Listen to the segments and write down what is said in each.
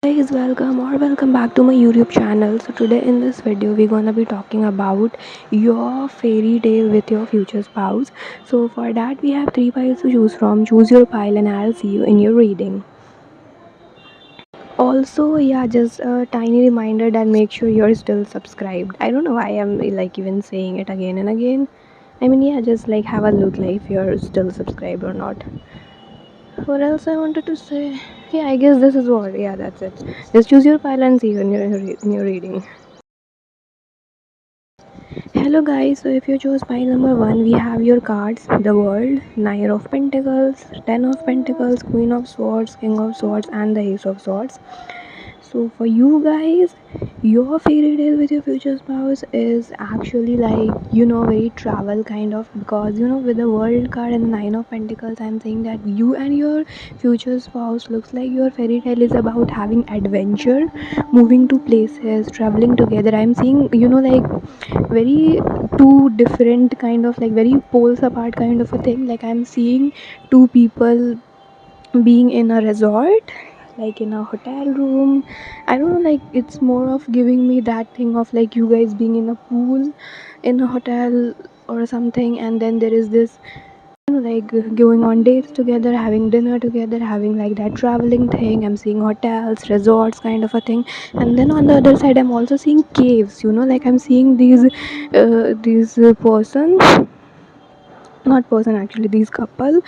Guys, welcome back to my YouTube channel. So today in this video we're gonna be talking about your fairy tale with your future spouse. So for that we have three piles to choose from. Choose your pile and I'll see you in your reading. Also, yeah, just a tiny reminder that make sure you're still subscribed. I don't know why I'm like even saying it again and again. I mean, yeah, just like have a look like if you're still subscribed or not. What else I wanted to say? Yeah, I guess this is what. Yeah, that's it. Just choose your pile and see you in your reading. Hello guys, so if you chose pile number 1, we have your cards: the world, 9 of pentacles, 10 of pentacles, queen of swords, king of swords, and the ace of swords. So for you guys, your fairy tale with your future spouse is actually like very travel kind of, because with the world card and the 9 of pentacles, I'm saying that you and your future spouse looks like your fairy tale is about having adventure, moving to places, traveling together. I'm seeing like very two different kind of, like very poles apart kind of a thing. Like I'm seeing two people being in a resort, like in a hotel room. I don't know, like it's more of giving me that thing of like you guys being in a pool in a hotel or something, and then there is this like going on dates together, having dinner together, having like that traveling thing. I'm seeing hotels, resorts kind of a thing. And then on the other side I'm also seeing caves, like I'm seeing these persons, not person actually, these couple,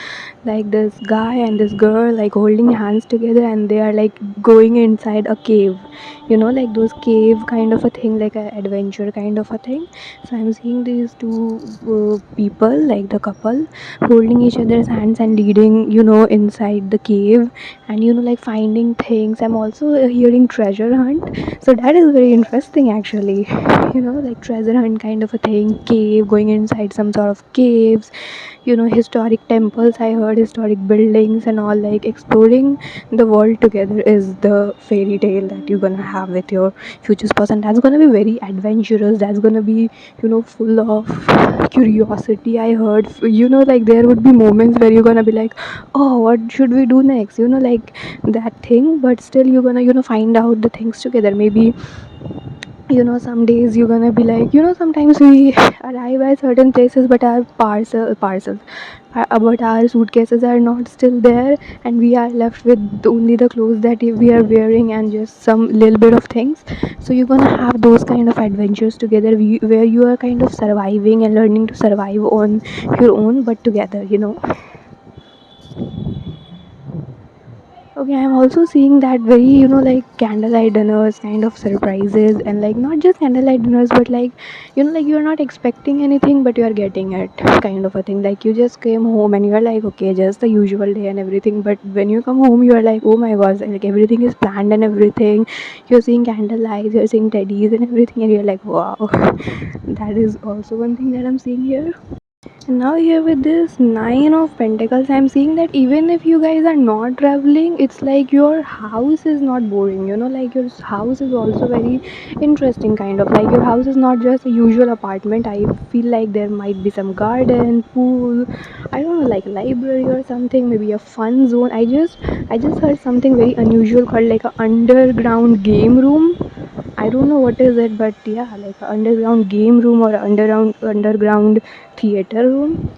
like this guy and this girl, like holding hands together, and they are like going inside a cave, like those cave kind of a thing, like a adventure kind of a thing. So I'm seeing these two people, like the couple, holding each other's hands and leading inside the cave, and like finding things. I'm also hearing treasure hunt, so that is very interesting actually. Like treasure hunt kind of a thing, cave, going inside some sort of caves, historic temples. I heard historic buildings and all, like exploring the world together is the fairy tale that you're gonna have with your future spouse, and that's gonna be very adventurous. That's gonna be full of curiosity. I heard, like there would be moments where you're gonna be like, oh, what should we do next, like that thing. But still you're gonna find out the things together. Maybe some days you're gonna be like, sometimes we arrive at certain places, but our parcels but our suitcases are not still there, and we are left with only the clothes that we are wearing and just some little bit of things. So you're gonna have those kind of adventures together, where you are kind of surviving and learning to survive on your own, but together. Okay, I'm also seeing that very, like candlelight dinners kind of surprises, and like not just candlelight dinners, but like, like you're not expecting anything, but you're getting it kind of a thing. Like you just came home and you're like, okay, just the usual day and everything. But when you come home, you're like, oh my god, like everything is planned and everything. You're seeing candlelights, you're seeing teddies and everything, and you're like, wow. That is also one thing that I'm seeing here. And now here with this 9 of pentacles, I'm seeing that even if you guys are not traveling, it's like your house is not boring, like your house is also very interesting kind of. Like your house is not just a usual apartment. I feel like there might be some garden, pool, I don't know, like library or something, maybe a fun zone. I just heard something very unusual called like a underground game room. I don't know what is it, but yeah, like a underground game room or a underground theater room.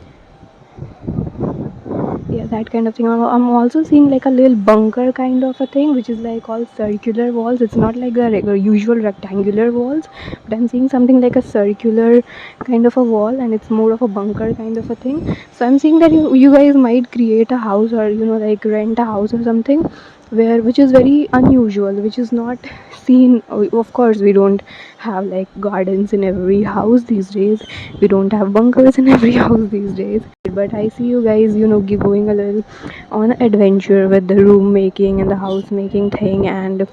Yeah, that kind of thing. I'm also seeing like a little bunker kind of a thing, which is like all circular walls. It's not like the regular usual rectangular walls, but I'm seeing something like a circular kind of a wall, and it's more of a bunker kind of a thing. So I'm seeing that you guys might create a house, or like rent a house or something, which is very unusual, which is not seen. Of course we don't have like gardens in every house these days, we don't have bunkers in every house these days, but I see you guys going a little on adventure with the room making and the house making thing, and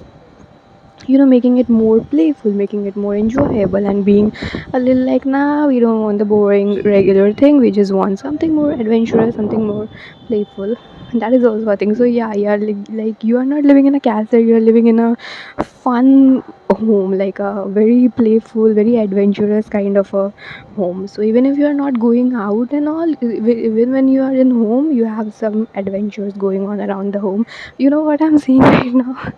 making it more playful, making it more enjoyable, and being a little like, nah, we don't want the boring regular thing, we just want something more adventurous, something more playful. That is also a thing. So yeah, like you are not living in a castle, you are living in a fun home, like a very playful, very adventurous kind of a home. So even if you are not going out and all, even when you are in home, you have some adventures going on around the home. You know what I'm seeing right now?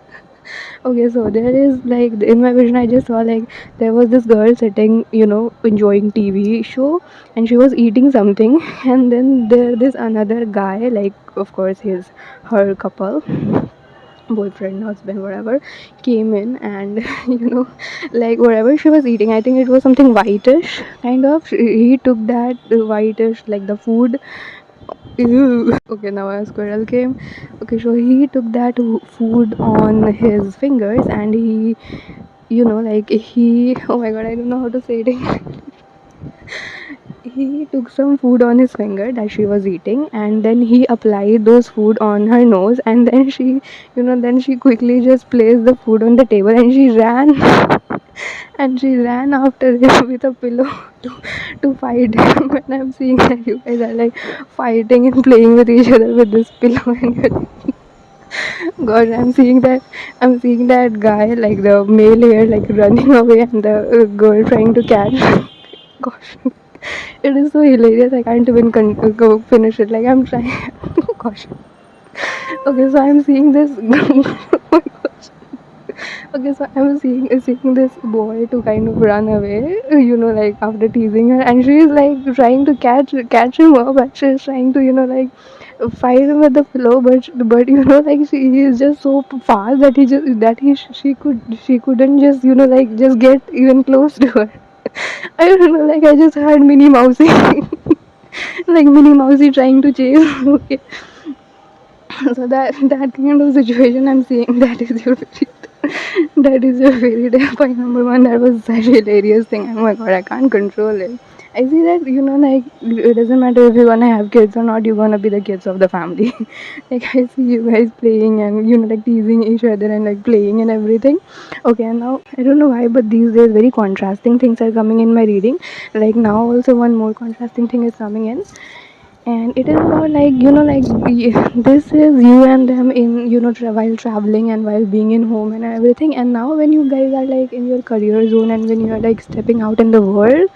Okay, so there is like in my vision, I just saw like there was this girl sitting, enjoying TV show, and she was eating something, and then there this another guy, like of course his her couple, boyfriend, husband, whatever, came in and like whatever she was eating, I think it was something whitish kind of. He took that whitish like the food. Ew. Okay, now a squirrel came. Okay, so he took that food on his fingers and he, like he, oh my god, I don't know how to say it. He took some food on his finger that she was eating and then he applied those food on her nose, and then she, then she quickly just placed the food on the table and she ran and she ran after him with a pillow to fight him. When I'm seeing that you guys are like fighting and playing with each other with this pillow and you're God, I'm seeing that guy like the male hair like running away and the girl trying to catch. Gosh, it is so hilarious. I can't even go finish it. Like I'm trying. Gosh. Okay, so I'm seeing this. Oh my gosh. Okay, so I'm seeing this boy to kind of run away, like after teasing her, and she's like trying to catch him up, and she's trying to, like fight him with the pillow, but like he is just so fast that she couldn't just like just get even close to her. I don't know, like I just heard Minnie Mousy, like Minnie Mousy trying to chase. Okay, so that kind of situation I'm seeing, that is your fairy tale point number one. That was such a hilarious thing. Oh my god, I can't control it. I see that, like it doesn't matter if you're gonna have kids or not, you're gonna be the kids of the family. Like I see you guys playing and like teasing each other and like playing and everything. Okay, and now I don't know why, but these days very contrasting things are coming in my reading. Like now also one more contrasting thing is coming in, and it is about like like this is you and them in while traveling and while being in home and everything, and now when you guys are like in your career zone and when you are like stepping out in the world,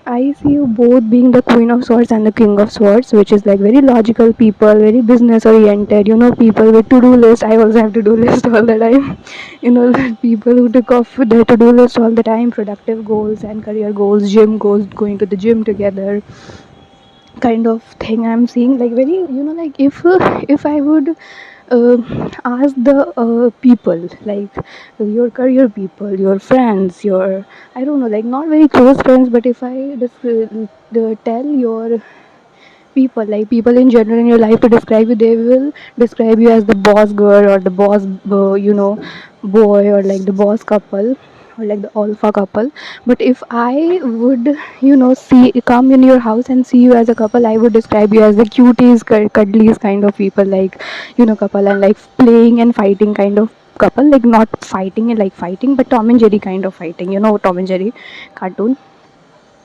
I see you both being the queen of swords and the king of swords, which is like very logical people, very business oriented, people with to-do list. I also have to-do list all the time. People who took off their to-do list all the time, productive goals and career goals, gym goals, going to the gym together, kind of thing I'm seeing. Like very, like if I would uh, ask the people, like your career people, your friends, your, I don't know, like not very close friends, but if I just tell your people, like people in general in your life, to describe you, they will describe you as the boss girl or the boss boy, or like the boss couple, or like the alpha couple. But if I would see come in your house and see you as a couple, I would describe you as the cuties, cuddlies kind of people, like couple, and like playing and fighting kind of couple, like not fighting and like fighting, but Tom and Jerry kind of fighting, Tom and Jerry cartoon.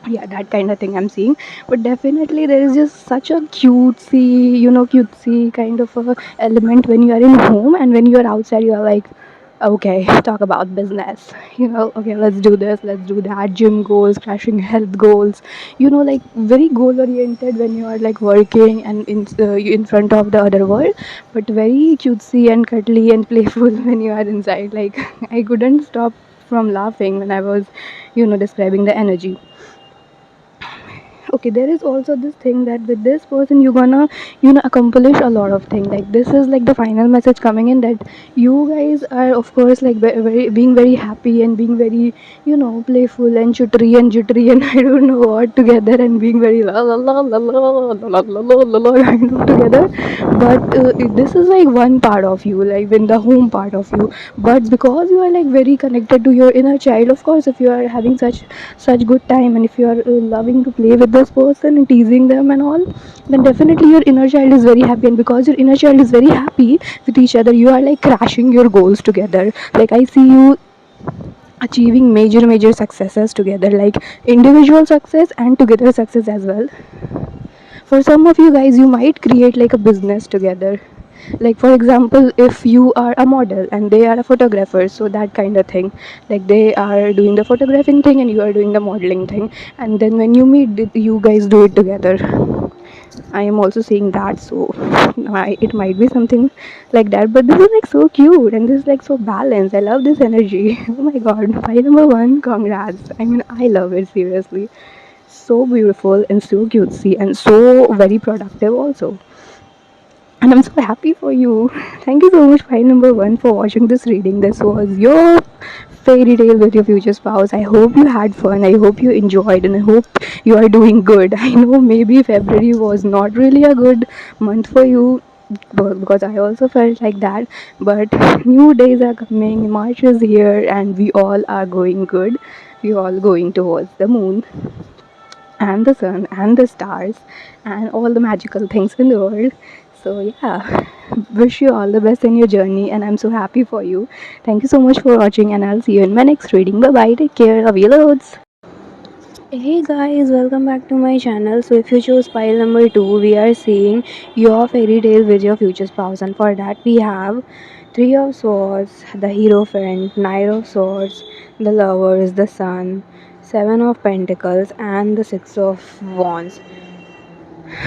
Yeah, that kind of thing I'm seeing. But definitely there is just such a cutesy kind of a element when you are in home, and when you are outside you are like, okay, talk about business, okay, let's do this, let's do that, gym goals, crashing health goals, like very goal oriented when you are like working and in front of the other world, but very cutesy and cuddly and playful when you are inside. Like I couldn't stop from laughing when I was describing the energy. Okay, there is also this thing that with this person you're gonna accomplish a lot of things. Like this is like the final message coming in, that you guys are of course like very being very happy and being very playful and chuttery and jittery and I don't know what together, and being very la la la la la la la la la la la kind of together. But this is like one part of you, like in the home part of you. But because you are like very connected to your inner child, of course, if you are having such good time, and if you are loving to play with this person and teasing them and all, then definitely your inner child is very happy. And because your inner child is very happy with each other, you are like crashing your goals together. Like I see you achieving major successes together, like individual success and together success as well. For some of you guys, you might create like a business together. Like for example, if you are a model and they are a photographer, so that kind of thing. Like they are doing the photographing thing and you are doing the modeling thing, and then when you meet, you guys do it together. I am also seeing that, so it might be something like that. But this is like so cute and this is like so balanced. I love this energy. Oh my god, pie number one, congrats. I mean, I love it seriously. So beautiful and so cutesy and so very productive also. And I'm so happy for you. Thank you so much, file number one, for watching this reading. This was your fairy tale with your future spouse. I hope you had fun. I hope you enjoyed, and I hope you are doing good. I know maybe February was not really a good month for you, because I also felt like that. But new days are coming. March is here, and we all are going good. We all going towards the moon and the sun and the stars and all the magical things in the world. So yeah, wish you all the best in your journey, and I'm so happy for you. Thank you so much for watching, and I'll see you in my next reading. Bye bye, take care, love you loads. Hey guys, welcome back to my channel. So if you chose pile number 2, we are seeing your fairy tale with your future spouse, and for that we have Three of Swords, the Hierophant, Knight of Swords, the Lovers, the Sun, Seven of Pentacles, and the Six of Wands.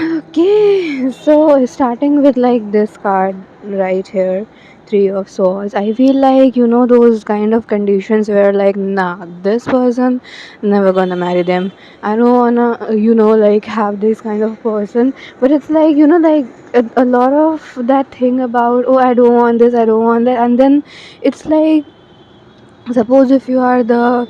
Okay, so starting with like this card right here, Three of Swords. I feel like, those kind of conditions where like, nah, this person, never gonna marry them. I don't wanna, like have this kind of person. But it's like, like a lot of that thing about, oh, I don't want this, I don't want that. And then it's like, suppose if you are the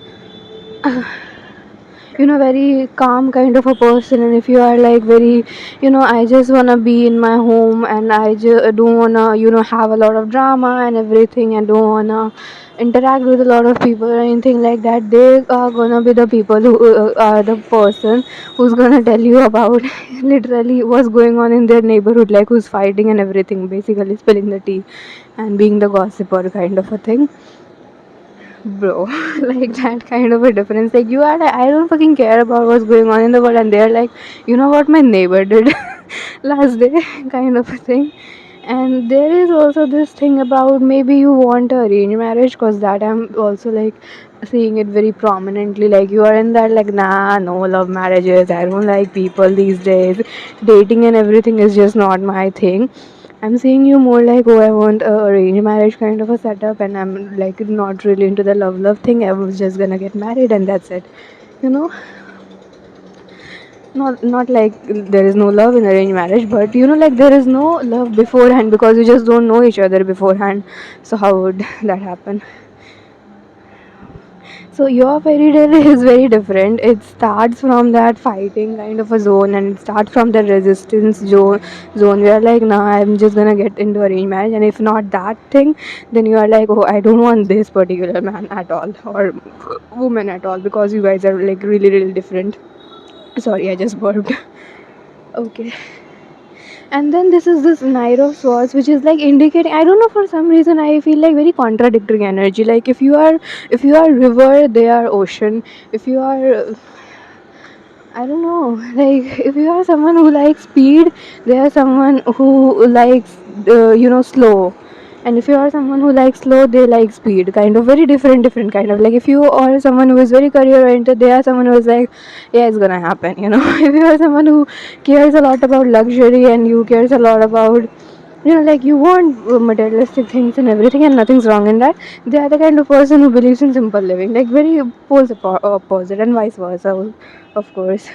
very calm kind of a person, and if you are like very, I just want to be in my home, and I just don't want to, have a lot of drama and everything, and don't want to interact with a lot of people or anything like that, they are gonna be the people who are the person who's gonna tell you about literally what's going on in their neighborhood, like who's fighting and everything, basically spilling the tea and being the gossiper kind of a thing, bro. Like that kind of a difference, like you are like, I don't fucking care about what's going on in the world, and they're like, you know what my neighbor did last day, kind of a thing. And there is also this thing about maybe you want a arranged marriage, because that I'm also like seeing it very prominently, like you are in that like, nah, no love marriages, I don't like people these days, dating and everything is just not my thing. I'm seeing you more like, oh, I want a arranged marriage kind of a setup, and I'm like not really into the love thing. I was just gonna get married and that's it. You know, not like there is no love in arranged marriage, but like there is no love beforehand because you just don't know each other beforehand. So how would that happen? So your fairy tale is very different. It starts from that fighting kind of a zone, and it starts from the resistance zone where like, nah, I'm just gonna get into arranged marriage, and if not that thing, then you are like, oh, I don't want this particular man at all, or woman at all, because you guys are like really really different. Sorry, I just burped. Okay. And then this is this Knight of Swords, which is like indicating, I don't know, for some reason I feel like very contradictory energy. Like if you are river, they are ocean. If you are, I don't know, like if you are someone who likes speed, they are someone who likes slow. And if you are someone who likes slow, they like speed, kind of very different kind of, like if you are someone who is very career oriented, they are someone who is like, yeah, it's gonna happen. If you are someone who cares a lot about luxury, and you cares a lot about, like you want materialistic things and everything, and nothing's wrong in that, they are the kind of person who believes in simple living, like very poles opposite, and vice versa, of course.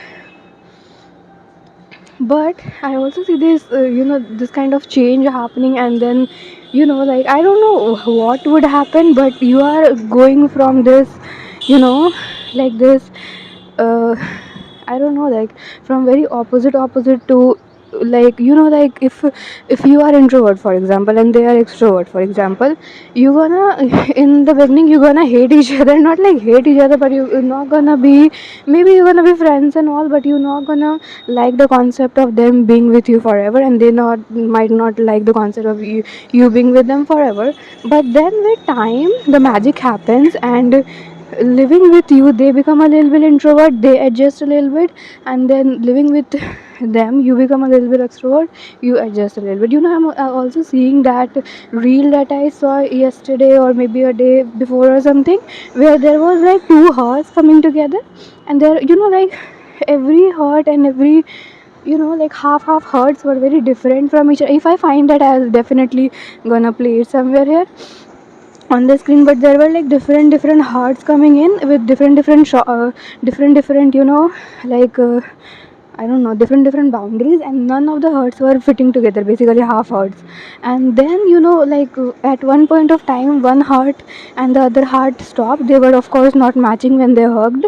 But I also see this this kind of change happening, and then like I don't know what would happen, but you are going from this, you know like this, uh I don't know, like from very opposite to, like like if you are introvert for example, and they are extrovert for example, you gonna in the beginning you're gonna hate each other, not like hate each other, but you're not gonna be, maybe you're gonna be friends and all, but you're not gonna like the concept of them being with you forever, and they not might not like the concept of you being with them forever. But then with time the magic happens, and living with you they become a little bit introvert, they adjust a little bit, and then living with them you become a little bit extrovert, you adjust a little bit. I'm also seeing that reel that I saw yesterday, or maybe a day before or something, where there was like two hearts coming together, and there like every heart and every like half hearts were very different from each other. If I find that, I'll definitely gonna play it somewhere here on the screen. But there were like different hearts coming in with different like I don't know, different boundaries, and none of the hearts were fitting together, basically half hearts. And then like at one point of time, one heart and the other heart stopped. They were of course not matching when they hugged,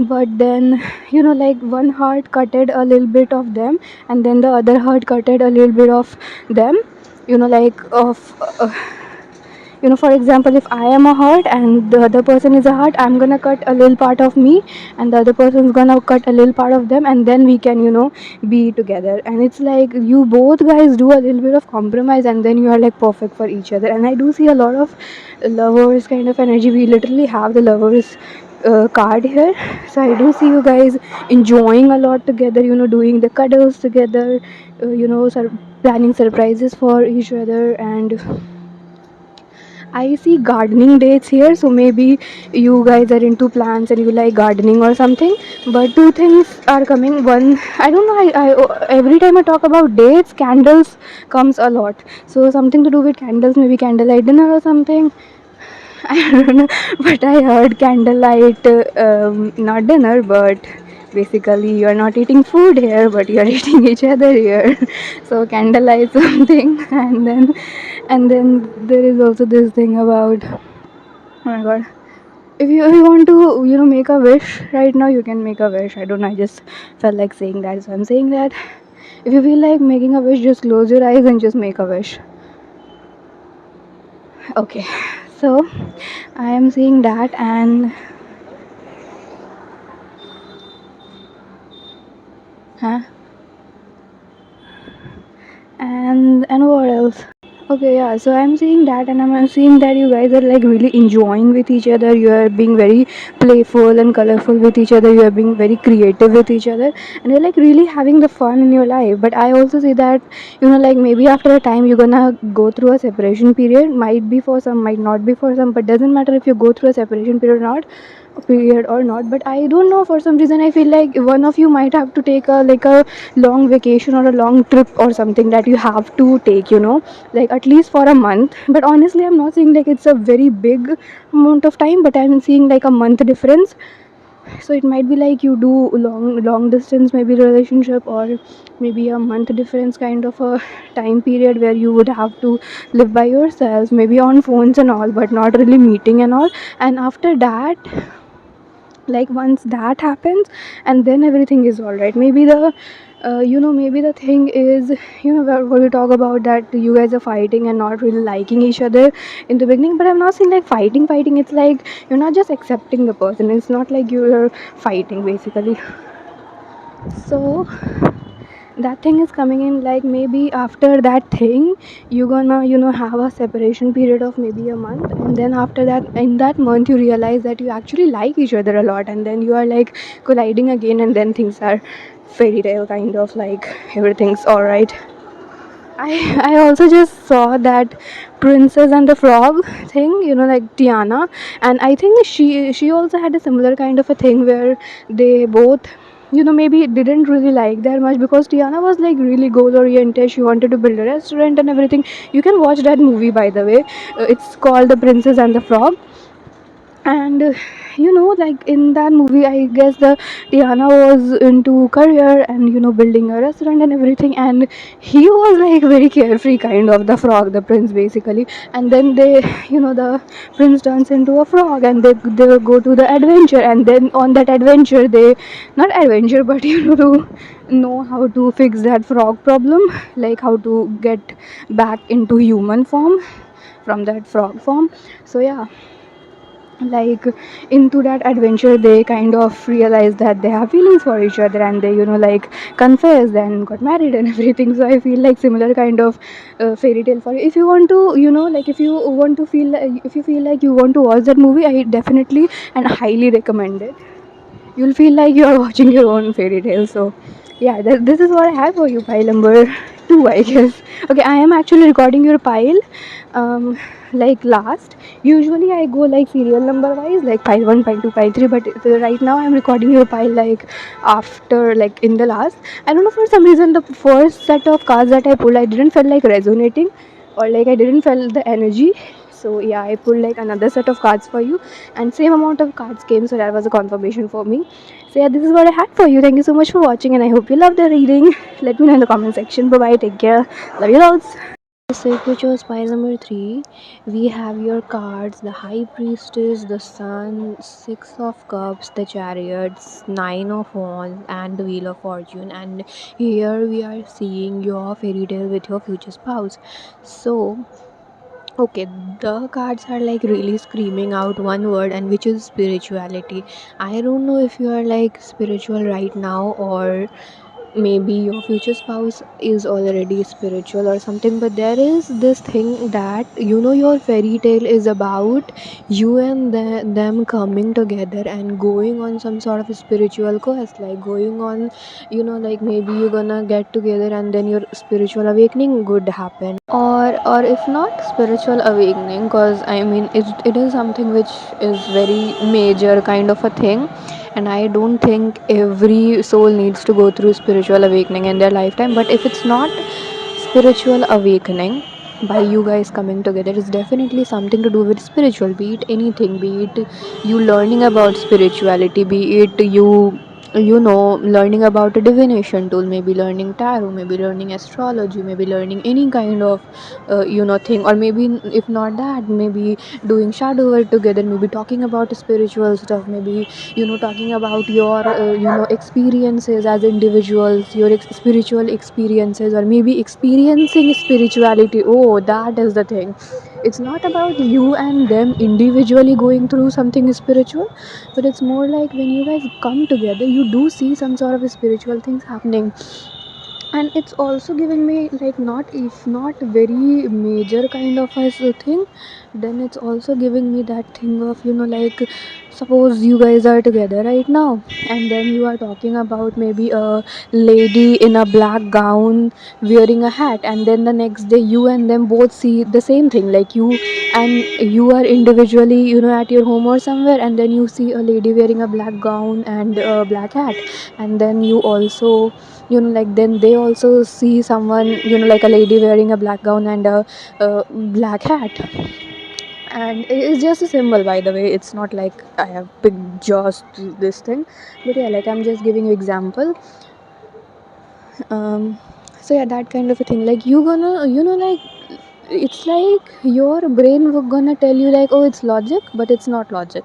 but then like one heart cutted a little bit of them, and then the other heart cutted a little bit of them, like of for example, if I am a heart and the other person is a heart, I'm gonna cut a little part of me, and the other person's gonna cut a little part of them, and then we can be together. And it's like you both guys do a little bit of compromise, and then you are like perfect for each other. And I do see a lot of lovers kind of energy. We literally have the lovers card here, so I do see you guys enjoying a lot together, doing the cuddles together, planning surprises for each other. And I see gardening dates here, so maybe you guys are into plants and you like gardening or something. But two things are coming. One, I don't know. Every time I talk about dates, candles comes a lot. So something to do with candles, maybe candlelight dinner or something. I don't know, but I heard candlelight, not dinner, but basically you're not eating food here, but you're eating each other here. So candlelight something, and then there is also this thing about, oh my god, if you want to make a wish right now, you can make a wish. I don't know. I just felt like saying that, so I'm saying that. If you feel like making a wish, just close your eyes and just make a wish. Okay, so I am seeing that, and huh, and what else? Okay, yeah. So I'm seeing that, and I'm seeing that you guys are like really enjoying with each other. You are being very playful and colorful with each other. You are being very creative with each other, and you're like really having the fun in your life. But I also see that like maybe after a time you're gonna go through a separation period. Might be for some, might not be for some, but doesn't matter if you go through a separation period or not. But I don't know, for some reason I feel like one of you might have to take a long vacation or a long trip or something that you have to take, like at least for a month. But honestly, I'm not saying like it's a very big amount of time, but I'm seeing like a month difference. So it might be like you do long distance maybe relationship, or maybe a month difference kind of a time period where you would have to live by yourselves, maybe on phones and all, but not really meeting and all. And after that, like once that happens, and then everything is all right. Maybe the maybe the thing is, what we talk about, that you guys are fighting and not really liking each other in the beginning. But I'm not saying like fighting. It's like you're not just accepting the person. It's not like you're fighting basically. So that thing is coming in, like maybe after that thing you're gonna have a separation period of maybe a month, and then after that, in that month, you realize that you actually like each other a lot, and then you are like colliding again, and then things are fairy tale kind of, like everything's all right. I also just saw that Princess and the Frog thing, like Tiana, and I think she also had a similar kind of a thing where they both maybe didn't really like that much, because Tiana was like really goal oriented. She wanted to build a restaurant and everything. You can watch that movie, by the way. It's called The Princess and the Frog. And like in that movie, I guess the Tiana was into career and building a restaurant and everything, and he was like very carefree kind of, the frog, the prince basically. And then they the prince turns into a frog, and they go to the adventure, and then on that adventure, they not adventure, but to know how to fix that frog problem, like how to get back into human form from that frog form. So yeah, like into that adventure, they kind of realize that they have feelings for each other, and they like confessed and got married and everything. So I feel like similar kind of fairy tale for you. If you want to like, if you want to feel like, if you feel like you want to watch that movie, I definitely and highly recommend it. You'll feel like you are watching your own fairy tale. So yeah, this is what I have for you. Pile number 2, I guess. Okay, I am actually recording your pile. um like last. Usually I go like serial number wise, like pile 1, pile 2, pile 3, but right now I'm recording your pile like after, like in the last. I don't know, for some reason the first set of cards that I pulled, I didn't feel like resonating, or like I didn't feel the energy. So yeah, I pulled like another set of cards for you, and same amount of cards came, so that was a confirmation for me. So yeah, this is what I had for you. Thank you so much for watching, and I hope you love the reading. Let me know in the comment section. Bye bye, take care, love you lots. So if you chose pile number 3, we have your cards: the High Priestess, the Sun, Six of Cups, the Chariots, Nine of Wands, and the Wheel of Fortune. And here we are seeing your fairy tale with your future spouse. So okay, the cards are like really screaming out one word, and which is spirituality. I don't know if you are like spiritual right now, or maybe your future spouse is already spiritual or something, but there is this thing that your fairy tale is about you and them coming together and going on some sort of a spiritual quest, like going on, like maybe you're gonna get together and then your spiritual awakening would happen, or if not spiritual awakening, because I mean it is something which is very major kind of a thing, and I don't think every soul needs to go through spiritual awakening in their lifetime. But if it's not spiritual awakening by you guys coming together, it's definitely something to do with spiritual, be it anything, be it you learning about spirituality, be it you learning about a divination tool, maybe learning tarot, maybe learning astrology, maybe learning any kind of thing, or maybe if not that, maybe doing shadow work together, maybe talking about spiritual stuff, maybe talking about your experiences as individuals, your spiritual experiences, or maybe experiencing spirituality. Oh, that is the thing. It's not about you and them individually going through something spiritual, but it's more like when you guys come together, you do see some sort of spiritual things happening. And it's also giving me like, not if not very major kind of a thing, then it's also giving me that thing of like, suppose you guys are together right now, and then you are talking about maybe a lady in a black gown wearing a hat, and then the next day you and them both see the same thing, like you are individually at your home or somewhere, and then you see a lady wearing a black gown and a black hat, and then you also like then they also see someone like a lady wearing a black gown and a black hat. And it's just a symbol, by the way, it's not like I have picked just this thing, but yeah, like I'm just giving you example. um so yeah, that kind of a thing, like you gonna like, it's like your brain gonna tell you like, oh, it's logic, but it's not logic.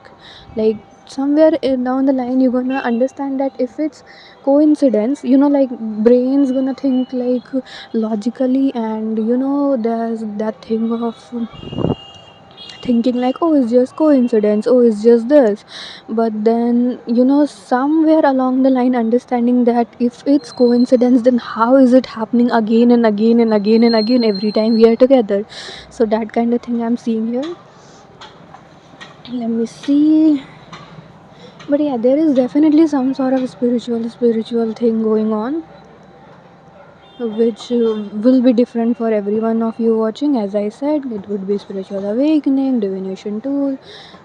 Like somewhere down the line you're gonna understand that if it's coincidence, like brain's gonna think like logically, and there's that thing of thinking like, oh, it's just coincidence, oh, it's just this. But then somewhere along the line understanding that if it's coincidence, then how is it happening again and again and again and again every time we are together? So that kind of thing I'm seeing here. Let me see. But yeah, there is definitely some sort of spiritual thing going on, which will be different for every one of you watching. As I said, it would be spiritual awakening, divination tool,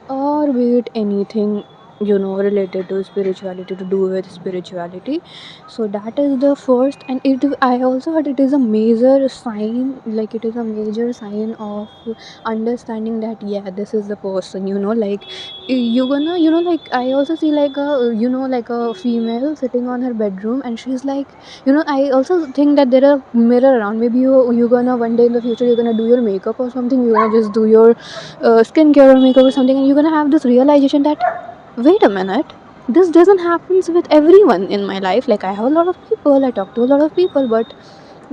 or be it anything related to spirituality, to do with spirituality. So that is the first, and I also heard it is a major sign, like it is a major sign of understanding that yeah, this is the person, like you gonna like I also see like a like a female sitting on her bedroom, and she's like, I also think that there are mirror around. Maybe you gonna one day in the future you're gonna do your makeup or something, you're gonna just do your skincare or makeup or something, and you're gonna have this realization that, wait a minute, this doesn't happen with everyone in my life. Like I have a lot of people, I talk to a lot of people, but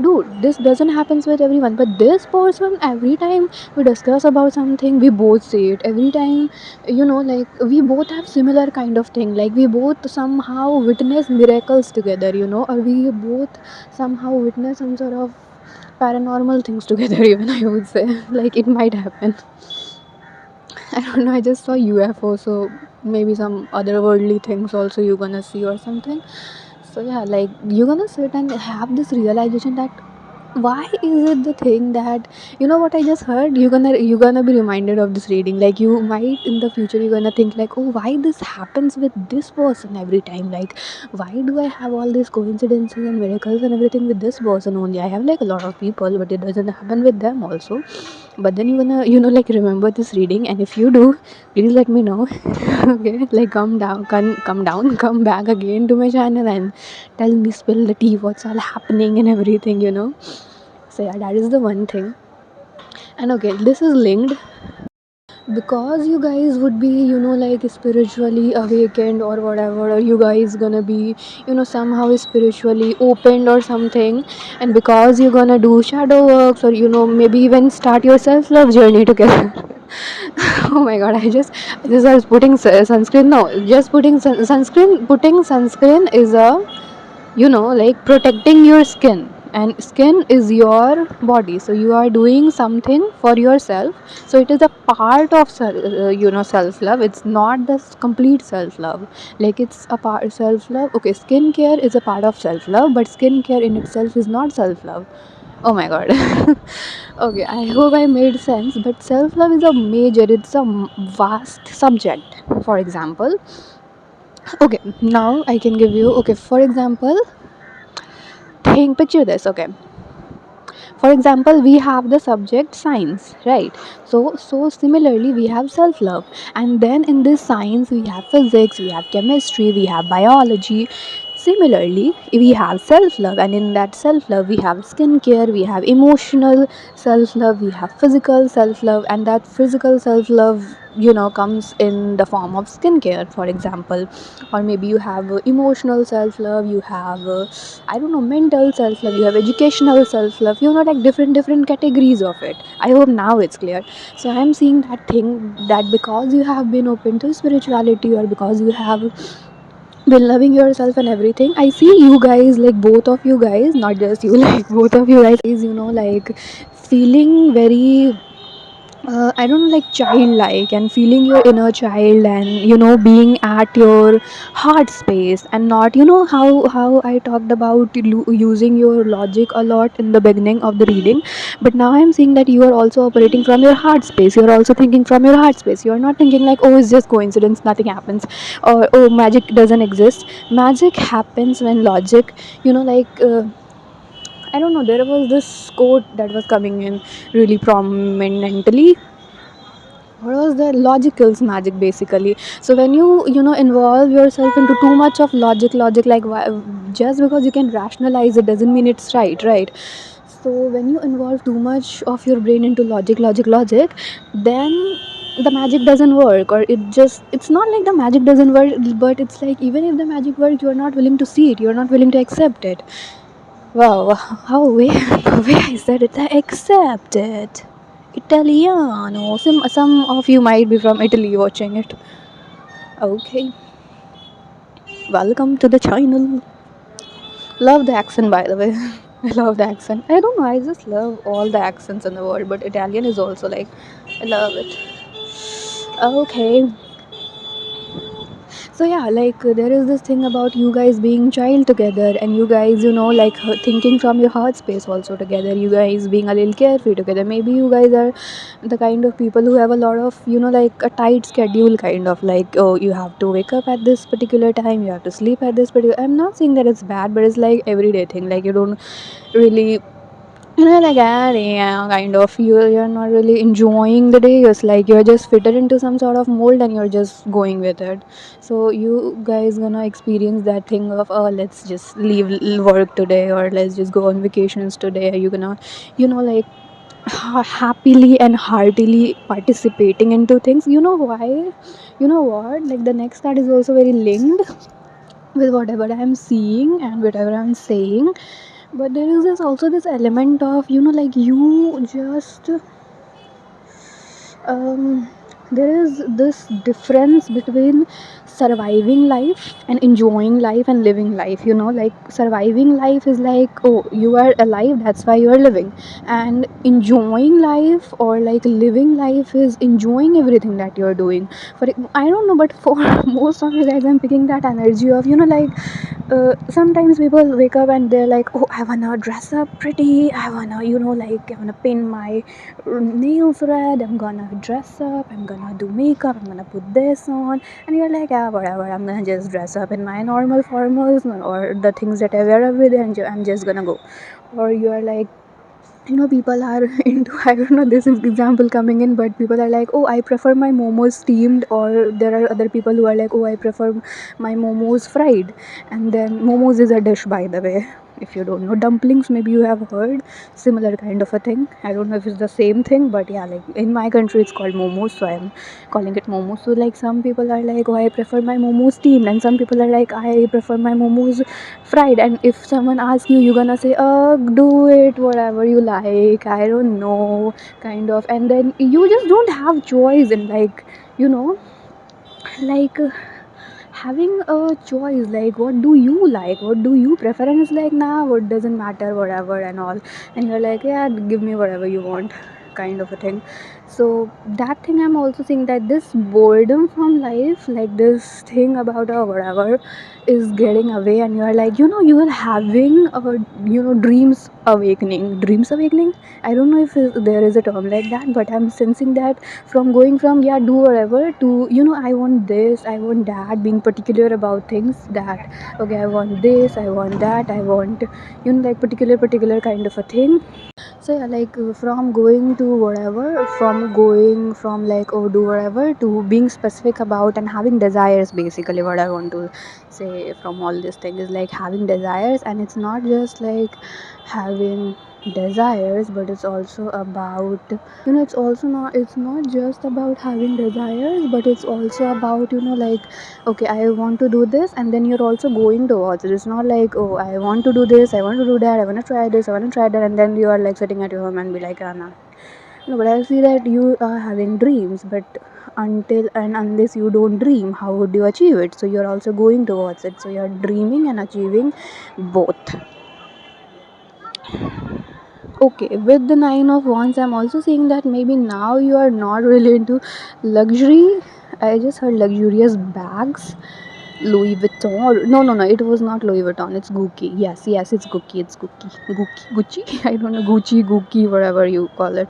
dude, this doesn't happen with everyone. But this person, every time we discuss about something, we both say it every time. Like we both have similar kind of thing, like we both somehow witness miracles together, or we both somehow witness some sort of paranormal things together even, I would say. Like it might happen. I don't know, I just saw UFO, so maybe some otherworldly things also you're gonna see or something. So yeah, like you're gonna sit and have this realization that, Why is it the thing that, you know what I just heard, you're gonna be reminded of this reading, like you might in the future you're gonna think like, oh, why this happens with this person every time, like why do I have all these coincidences and miracles and everything with this person only? I have like a lot of people, but it doesn't happen with them also. But then you're gonna, like, remember this reading, and if you do, please let me know. Okay, like come down, come back again to my channel and tell me, spill the tea, what's all happening and everything. So yeah, that is the one thing. And okay, this is linked because you guys would be, like spiritually awakened or whatever, or you guys gonna be, somehow spiritually opened or something. And because you're gonna do shadow works, or maybe even start your self-love journey together. Oh my god, I just was putting sunscreen. No, just putting sunscreen. Putting sunscreen is a, like protecting your skin, and skin is your body, so you are doing something for yourself. So it is a part of self love. It's not the complete self love. Like it's a part self love. Okay, skincare is a part of self love, but skincare in itself is not self love. Oh my god. Okay, I hope I made sense. But self love is a major, it's a vast subject. For example, okay, now I can give you, okay, for example, picture this. Okay, for example, we have the subject science, right? So similarly we have self love, and then in this science we have physics, we have chemistry, we have biology. Similarly, we have self love, and in that self love we have skincare, we have emotional self love, we have physical self love, and that physical self love, comes in the form of skincare, for example. Or maybe you have emotional self love, you have I don't know, mental self love, you have educational self love, like different categories of it. I hope now it's clear. So I'm seeing that thing, that because you have been open to spirituality, or because you have been loving yourself and everything, I see you guys, like both of you guys, not just you, like both of you guys, like feeling very I don't know, like childlike, and feeling your inner child, and being at your heart space, and not, how I talked about using your logic a lot in the beginning of the reading. But now I'm seeing that you are also operating from your heart space. You're also thinking from your heart space. You're not thinking like, oh, it's just coincidence, nothing happens, or oh, magic doesn't exist. Magic happens when logic, like I don't know, there was this quote that was coming in really prominently. What was the logicals magic, basically? So when you involve yourself into too much of logic, like just because you can rationalize it doesn't mean it's right? So when you involve too much of your brain into logic, then the magic doesn't work, or it's not like the magic doesn't work, but it's like even if the magic works, you're not willing to see it, you're not willing to accept it. Wow, how way the way I said it, I accept it. Italiano. Some of you might be from Italy watching it. Okay, welcome to the channel. Love the accent, by the way. I love the accent. I don't know, I just love all the accents in the world, but Italian is also like, I love it. Okay, so yeah, like there is this thing about you guys being child together, and you guys, like thinking from your heart space also together, you guys being a little carefree together. Maybe you guys are the kind of people who have a lot of, like a tight schedule, kind of like, oh, you have to wake up at this particular time, you have to sleep at this particular. I'm not saying that it's bad, but it's like everyday thing, like you don't really, like yeah, kind of, you're not really enjoying the day. It's like you're just fitted into some sort of mold and you're just going with it. So you guys gonna experience that thing of, oh, let's just leave work today, or let's just go on vacations today. Are you gonna, like happily and heartily participating into things? You know why? You know what, like the next card is also very linked with whatever I'm seeing and whatever I'm saying. But there is also this element of, like you just um, there is this difference between surviving life and enjoying life and living life. Like surviving life is like, oh, you are alive, that's why you are living. And enjoying life, or like living life, is enjoying everything that you're doing. For I don't know, but for most of you guys, I'm picking that energy of, like sometimes people wake up and they're like, oh, I wanna dress up pretty, I wanna, I wanna pin my nails red, I'm gonna dress up, I'm gonna do makeup, I'm gonna put this on. And you're like, yeah, whatever, I'm gonna just dress up in my normal formals or the things that I wear every day, and I'm just gonna go. Or you're like, people are into, I don't know, this is example coming in, but people are like, oh, I prefer my momos steamed. Or there are other people who are like, oh, I prefer my momos fried. And then momos is a dish, by the way, if you don't know. Dumplings, maybe you have heard, similar kind of a thing. I don't know if it's the same thing, but yeah, like in my country it's called momos, so I'm calling it momos. So like some people are like, oh, I prefer my momos steamed, and some people are like, I prefer my momos fried. And if someone asks you, you're gonna say, do it whatever you like, I don't know, kind of. And then you just don't have choice in, like, you know like having a choice, like what do you like, what do you prefer. And it's like, nah, what doesn't matter, whatever and all. And you're like, yeah, give me whatever you want, kind of a thing. So that thing, I'm also seeing that this boredom from life, like this thing about whatever, is getting away. And you're like, you are having a, dreams awakening. I don't know if there is a term like that, but I'm sensing that, from going from, yeah, do whatever, to, I want this, I want that, being particular about things, that okay, I want this, I want that, I want, like particular kind of a thing. So yeah, like from going to whatever, from going from like, oh, do whatever, to being specific about and having desires. Basically what I want to say from all this thing is like having desires. And it's not just like having desires, but it's also about, it's not just about having desires, but it's also about, like, okay, I want to do this, and then you're also going towards it. It's not like, oh, I want to do this, I want to do that, I want to try this, I want to try that, and then you are like sitting at your home and be like, ah, nah. No, but I see that you are having dreams, but until and unless you don't dream, how would you achieve it? So you're also going towards it, so you're dreaming and achieving both. Okay, with the nine of wands, I'm also seeing that maybe now you are not really into luxury. I just heard luxurious bags, Louis Vuitton. No, no, no, it was not Louis Vuitton. It's Gucci. Yes, yes, it's Gucci. It's Gucci. Gucci. Gucci. I don't know. Gucci, Gucci, whatever you call it.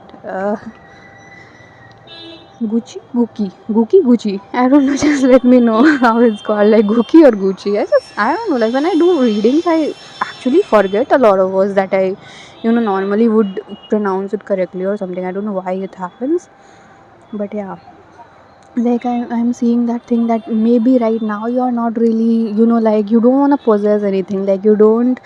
Gucci, Gucci, Gucci, Gucci. I don't know. Just let me know how it's called, like Gucci or Gucci. I don't know. Like when I do readings, I actually forget a lot of words that I, normally would pronounce it correctly or something. I don't know why it happens, but yeah, like I'm seeing that thing, that maybe right now you're not really, like you don't want to possess anything, like you don't,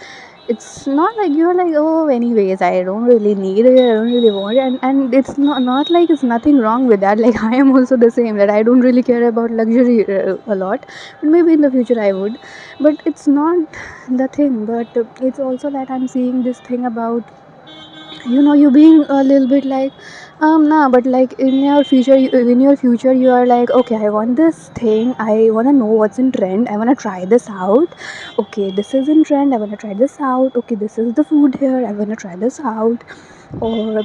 it's not like you're like, oh, anyways, I don't really need it, I don't really want it. And it's not like it's nothing wrong with that. Like I am also the same, that I don't really care about luxury a lot, but maybe in the future I would. But it's not the thing. But it's also that I'm seeing this thing about, you being a little bit like, nah, but like in your future you are like, okay, I want this thing, I want to know what's in trend, I want to try this out. Okay, this is in trend, I want to try this out. Okay, this is the food here, I want to try this out. Or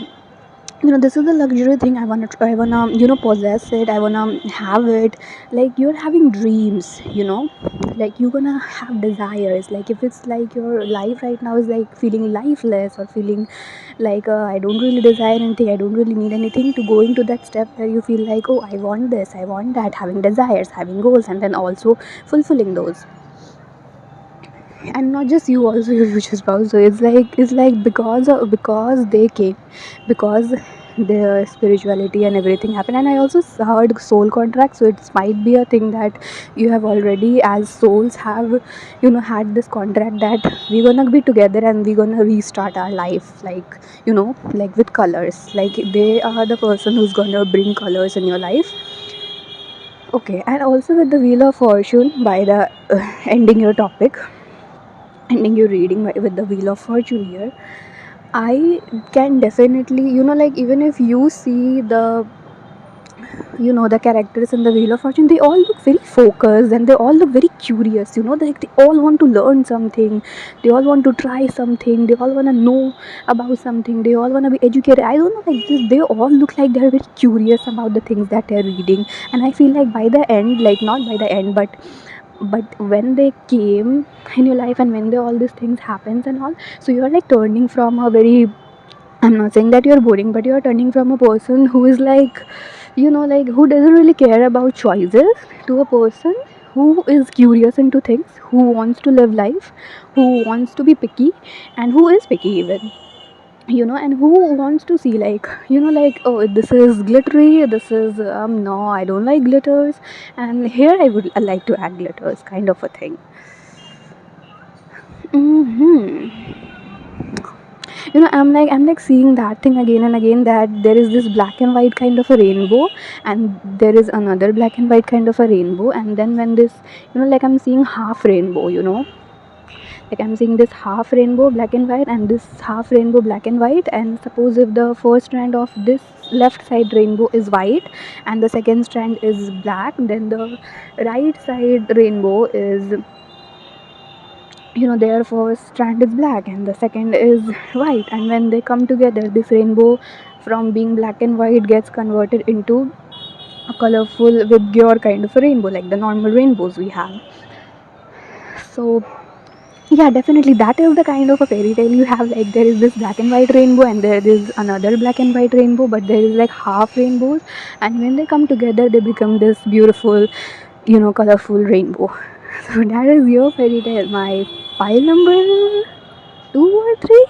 this is the luxury thing, I want to, possess it, I want to have it. Like you're having dreams, like you're gonna have desires. Like if it's like your life right now is like feeling lifeless, or feeling like, I don't really desire anything, I don't really need anything, to going to that step where you feel like, oh, I want this, I want that, having desires, having goals, and then also fulfilling those. And not just you, also your future spouse. So it's like because they came, because their spirituality and everything happened. And I also heard soul contract, so it might be a thing that you have already, as souls, have had this contract that we're gonna be together and we're gonna restart our life, like, like with colors. Like they are the person who's gonna bring colors in your life. Okay, and also with the wheel of fortune, by the ending your topic, ending your reading with the wheel of fortune here, I can definitely, like even if you see the, the characters in the wheel of fortune, they all look very focused and they all look very curious. Like they all want to learn something, they all want to try something, they all want to know about something, they all want to be educated. I don't know, like this, they all look like they're very curious about the things that they're reading. And I feel like by the end, like not by the end, but but when they came in your life and when they, all these things happens and all, so you're like turning from a very, I'm not saying that you're boring, but you're turning from a person who is like, like who doesn't really care about choices, to a person who is curious into things, who wants to live life, who wants to be picky, and who is picky even, and who wants to see, like, like, oh, this is glittery, this is, no, I don't like glitters, and here I would like to add glitters, kind of a thing. I'm like seeing that thing again and again, that there is this black and white kind of a rainbow, and there is another black and white kind of a rainbow, and then when this, like I'm seeing half rainbow, like I'm seeing this half rainbow black and white and this half rainbow black and white, and suppose if the first strand of this left side rainbow is white and the second strand is black, then the right side rainbow is, their first strand is black and the second is white, and when they come together, this rainbow from being black and white gets converted into a colorful with kind of a rainbow, like the normal rainbows we have. So yeah, definitely that is the kind of a fairy tale you have. Like, there is this black and white rainbow and there is another black and white rainbow, but there is like half rainbows, and when they come together they become this beautiful, colorful rainbow. So that is your fairy tale. My pile number 2 or 3,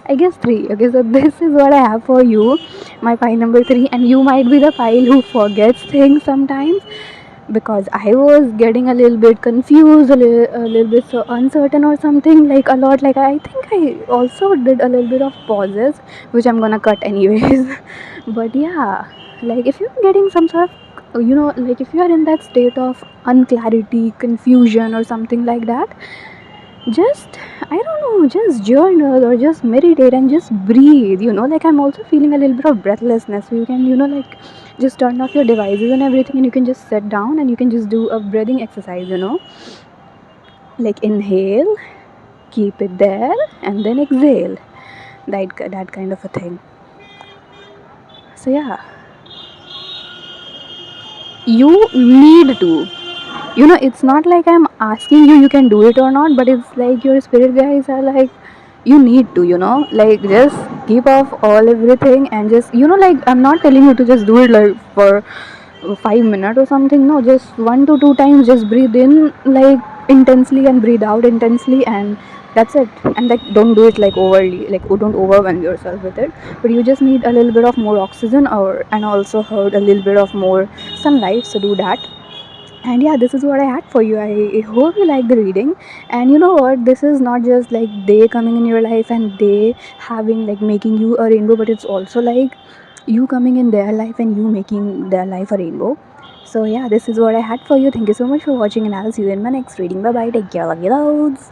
I guess 3. Okay, so this is what I have for you, my pile number 3, and you might be the pile who forgets things sometimes, because I was getting a little bit confused, a little bit so uncertain or something, like a lot. Like, I think I also did a little bit of pauses, which I'm gonna cut anyways. But yeah, like if you're getting some sort of, like if you are in that state of unclarity, confusion, or something like that, just, I don't know, just journal or just meditate and just breathe. Like, I'm also feeling a little bit of breathlessness. You can, like, just turn off your devices and everything, and you can just sit down and you can just do a breathing exercise, like inhale, keep it there, and then exhale, that kind of a thing. So yeah, you need to, it's not like I'm asking you can do it or not, but it's like your spirit guys are like, you need to, like, just keep off all everything and just, like, I'm not telling you to just do it like for 5 minutes or something. No, just 1 to 2 times, just breathe in like intensely and breathe out intensely, and that's it. And like, don't do it like overly, like, don't overwhelm yourself with it, but you just need a little bit of more oxygen, or and also heard a little bit of more sunlight, so do that. And yeah, this is what I had for you. I hope you like the reading. And you know what, this is not just like they coming in your life and they having, like, making you a rainbow, but it's also like you coming in their life and you making their life a rainbow. So yeah, this is what I had for you. Thank you so much for watching, and I'll see you in my next reading. Bye bye, take care, love you loads.